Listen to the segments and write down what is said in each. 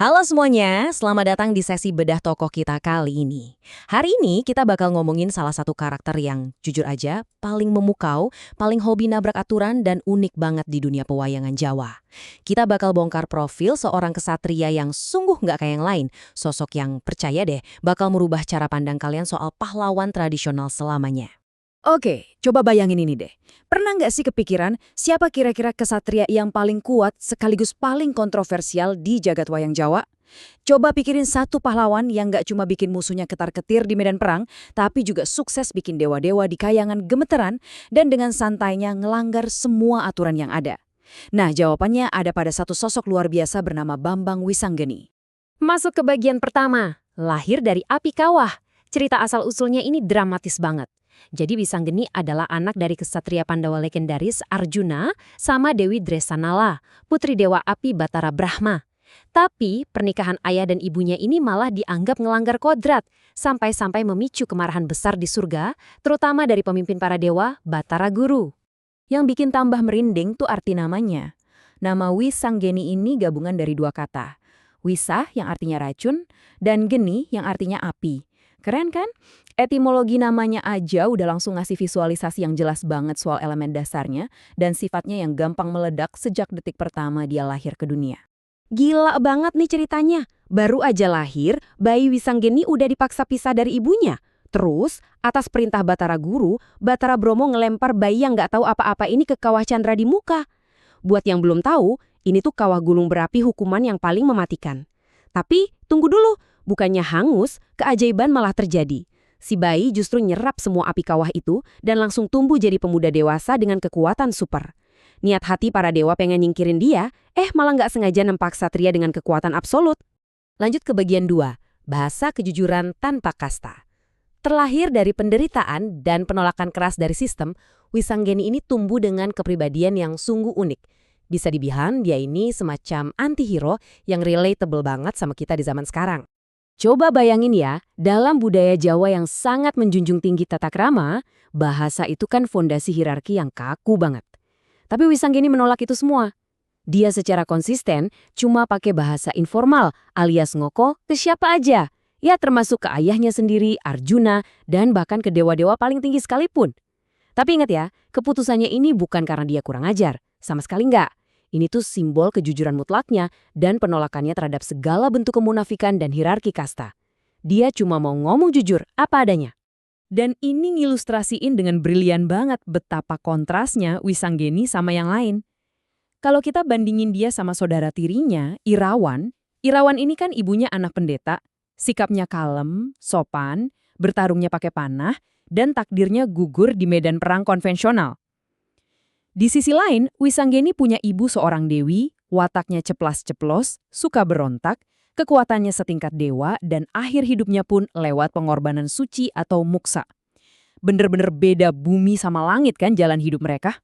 Halo semuanya, selamat datang di sesi bedah tokoh kita kali ini. Hari ini kita bakal ngomongin salah satu karakter yang jujur aja paling memukau, paling hobi nabrak aturan dan unik banget di dunia pewayangan Jawa. Kita bakal bongkar profil seorang kesatria yang sungguh nggak kayak yang lain. Sosok yang percaya deh bakal merubah cara pandang kalian soal pahlawan tradisional selamanya. Oke, coba bayangin ini deh. Pernah nggak sih kepikiran siapa kira-kira kesatria yang paling kuat sekaligus paling kontroversial di jagat wayang Jawa? Coba pikirin satu pahlawan yang nggak cuma bikin musuhnya ketar-ketir di medan perang, tapi juga sukses bikin dewa-dewa di kayangan gemeteran dan dengan santainya ngelanggar semua aturan yang ada. Nah, jawabannya ada pada satu sosok luar biasa bernama Bambang Wisanggeni. Masuk ke bagian pertama, lahir dari api kawah. Cerita asal-usulnya ini dramatis banget. Jadi Wisanggeni adalah anak dari kesatria Pandawa legendaris Arjuna sama Dewi Dresanala, putri dewa api Batara Brahma. Tapi pernikahan ayah dan ibunya ini malah dianggap ngelanggar kodrat, sampai-sampai memicu kemarahan besar di surga, terutama dari pemimpin para dewa, Batara Guru. Yang bikin tambah merinding tuh arti namanya. Nama Wisanggeni ini gabungan dari dua kata. Wisah yang artinya racun, dan geni yang artinya api. Keren kan? Etimologi namanya aja udah langsung ngasih visualisasi yang jelas banget soal elemen dasarnya dan sifatnya yang gampang meledak sejak detik pertama dia lahir ke dunia. Gila banget nih ceritanya. Baru aja lahir, bayi Wisanggeni udah dipaksa pisah dari ibunya. Terus, atas perintah Batara Guru, Batara Bromo ngelempar bayi yang nggak tahu apa-apa ini ke kawah Chandra di muka. Buat yang belum tahu, ini tuh kawah gunung berapi hukuman yang paling mematikan. Tapi, tunggu dulu. Bukannya hangus, keajaiban malah terjadi. Si bayi justru nyerap semua api kawah itu dan langsung tumbuh jadi pemuda dewasa dengan kekuatan super. Niat hati para dewa pengen nyingkirin dia, malah nggak sengaja nempak satria dengan kekuatan absolut. Lanjut ke bagian 2, bahasa kejujuran tanpa kasta. Terlahir dari penderitaan dan penolakan keras dari sistem, Wisanggeni ini tumbuh dengan kepribadian yang sungguh unik. Bisa dibilang dia ini semacam anti-hero yang relatable banget sama kita di zaman sekarang. Coba bayangin ya, dalam budaya Jawa yang sangat menjunjung tinggi tata krama, bahasa itu kan fondasi hierarki yang kaku banget. Tapi Wisanggeni menolak itu semua. Dia secara konsisten cuma pakai bahasa informal alias ngoko ke siapa aja. Ya termasuk ke ayahnya sendiri, Arjuna, dan bahkan ke dewa-dewa paling tinggi sekalipun. Tapi ingat ya, keputusannya ini bukan karena dia kurang ajar. Sama sekali enggak. Ini tuh simbol kejujuran mutlaknya dan penolakannya terhadap segala bentuk kemunafikan dan hierarki kasta. Dia cuma mau ngomong jujur, apa adanya. Dan ini ngilustrasiin dengan brilian banget betapa kontrasnya Wisanggeni sama yang lain. Kalau kita bandingin dia sama saudara tirinya, Irawan ini kan ibunya anak pendeta, sikapnya kalem, sopan, bertarungnya pakai panah, dan takdirnya gugur di medan perang konvensional. Di sisi lain, Wisanggeni punya ibu seorang dewi, wataknya ceplas-ceplos, suka berontak, kekuatannya setingkat dewa, dan akhir hidupnya pun lewat pengorbanan suci atau muksa. Bener-bener beda bumi sama langit kan jalan hidup mereka?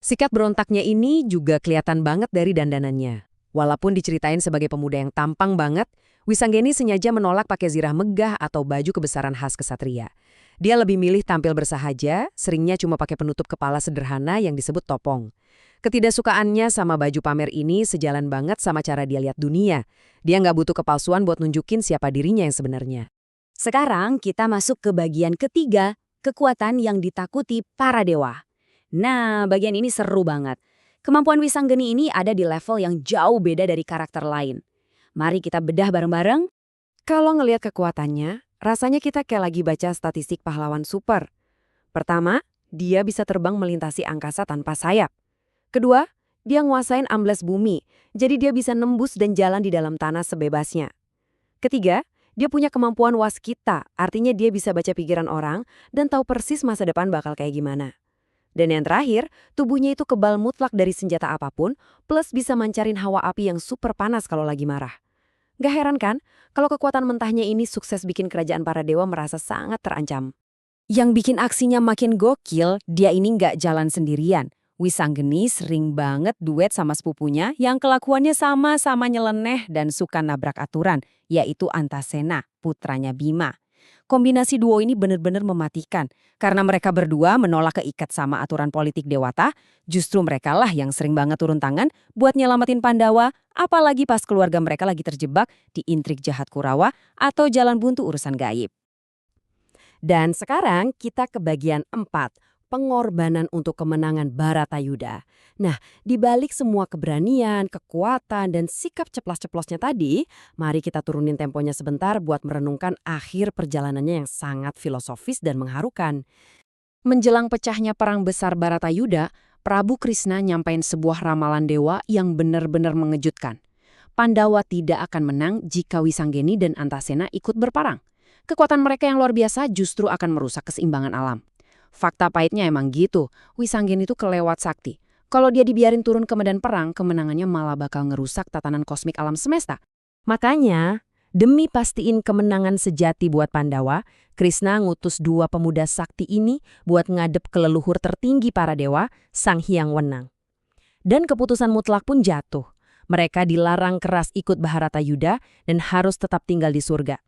Sikap berontaknya ini juga kelihatan banget dari dandanannya. Walaupun diceritain sebagai pemuda yang tampang banget, Wisanggeni sengaja menolak pakai zirah megah atau baju kebesaran khas kesatria. Dia lebih milih tampil bersahaja, seringnya cuma pakai penutup kepala sederhana yang disebut topong. Ketidaksukaannya sama baju pamer ini sejalan banget sama cara dia lihat dunia. Dia nggak butuh kepalsuan buat nunjukin siapa dirinya yang sebenarnya. Sekarang kita masuk ke bagian ketiga, kekuatan yang ditakuti para dewa. Nah, bagian ini seru banget. Kemampuan Wisanggeni ini ada di level yang jauh beda dari karakter lain. Mari kita bedah bareng-bareng. Kalau ngelihat kekuatannya, rasanya kita kayak lagi baca statistik pahlawan super. Pertama, dia bisa terbang melintasi angkasa tanpa sayap. Kedua, dia nguasain ambles bumi, jadi dia bisa nembus dan jalan di dalam tanah sebebasnya. Ketiga, dia punya kemampuan waskita, artinya dia bisa baca pikiran orang dan tahu persis masa depan bakal kayak gimana. Dan yang terakhir, tubuhnya itu kebal mutlak dari senjata apapun, plus bisa mancarin hawa api yang super panas kalau lagi marah. Gak heran kan, kalau kekuatan mentahnya ini sukses bikin kerajaan para dewa merasa sangat terancam. Yang bikin aksinya makin gokil, dia ini nggak jalan sendirian. Wisanggeni sering banget duet sama sepupunya yang kelakuannya sama-sama nyeleneh dan suka nabrak aturan, yaitu Antasena, putranya Bima. Kombinasi duo ini benar-benar mematikan. Karena mereka berdua menolak keikat sama aturan politik Dewata, justru merekalah yang sering banget turun tangan buat nyelamatin Pandawa, apalagi pas keluarga mereka lagi terjebak di intrik jahat Kurawa atau jalan buntu urusan gaib. Dan sekarang kita ke bagian 4, pengorbanan untuk kemenangan Baratayuda. Nah, di balik semua keberanian, kekuatan, dan sikap ceplas-ceplosnya tadi, mari kita turunin temponya sebentar buat merenungkan akhir perjalanannya yang sangat filosofis dan mengharukan. Menjelang pecahnya perang besar Baratayuda, Prabu Krishna nyampein sebuah ramalan dewa yang benar-benar mengejutkan. Pandawa tidak akan menang jika Wisanggeni dan Antasena ikut berperang. Kekuatan mereka yang luar biasa justru akan merusak keseimbangan alam. Fakta pahitnya emang gitu, Wisanggeni itu kelewat sakti. Kalau dia dibiarin turun ke medan perang, kemenangannya malah bakal ngerusak tatanan kosmik alam semesta. Makanya, demi pastiin kemenangan sejati buat Pandawa, Krishna ngutus 2 pemuda sakti ini buat ngadep ke leluhur tertinggi para dewa, Sang Hyang Wenang. Dan keputusan mutlak pun jatuh. Mereka dilarang keras ikut Bharatayuda dan harus tetap tinggal di surga.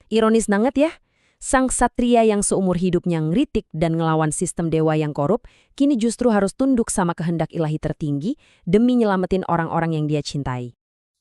Ironis banget ya, sang satria yang seumur hidupnya ngeritik dan ngelawan sistem dewa yang korup, kini justru harus tunduk sama kehendak ilahi tertinggi demi nyelamatin orang-orang yang dia cintai.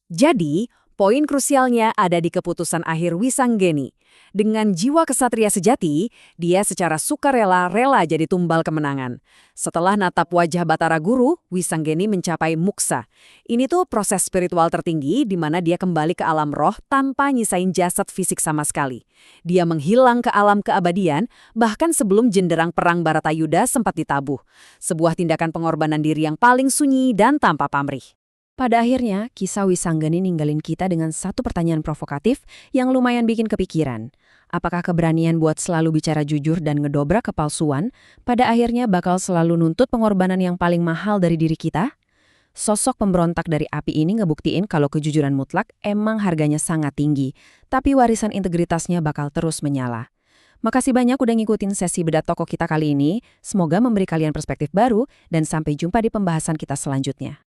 Jadi, poin krusialnya ada di keputusan akhir Wisanggeni. Dengan jiwa kesatria sejati, dia secara sukarela rela jadi tumbal kemenangan. Setelah natap wajah Batara Guru, Wisanggeni mencapai muksa. Ini tuh proses spiritual tertinggi di mana dia kembali ke alam roh tanpa nyisain jasad fisik sama sekali. Dia menghilang ke alam keabadian, bahkan sebelum jenderang perang Baratayuda sempat ditabuh. Sebuah tindakan pengorbanan diri yang paling sunyi dan tanpa pamrih. Pada akhirnya, kisah Wisanggeni ninggalin kita dengan satu pertanyaan provokatif yang lumayan bikin kepikiran. Apakah keberanian buat selalu bicara jujur dan ngedobrak kepalsuan pada akhirnya bakal selalu nuntut pengorbanan yang paling mahal dari diri kita? Sosok pemberontak dari api ini ngebuktiin kalau kejujuran mutlak emang harganya sangat tinggi, tapi warisan integritasnya bakal terus menyala. Makasih banyak udah ngikutin sesi bedah tokoh kita kali ini. Semoga memberi kalian perspektif baru dan sampai jumpa di pembahasan kita selanjutnya.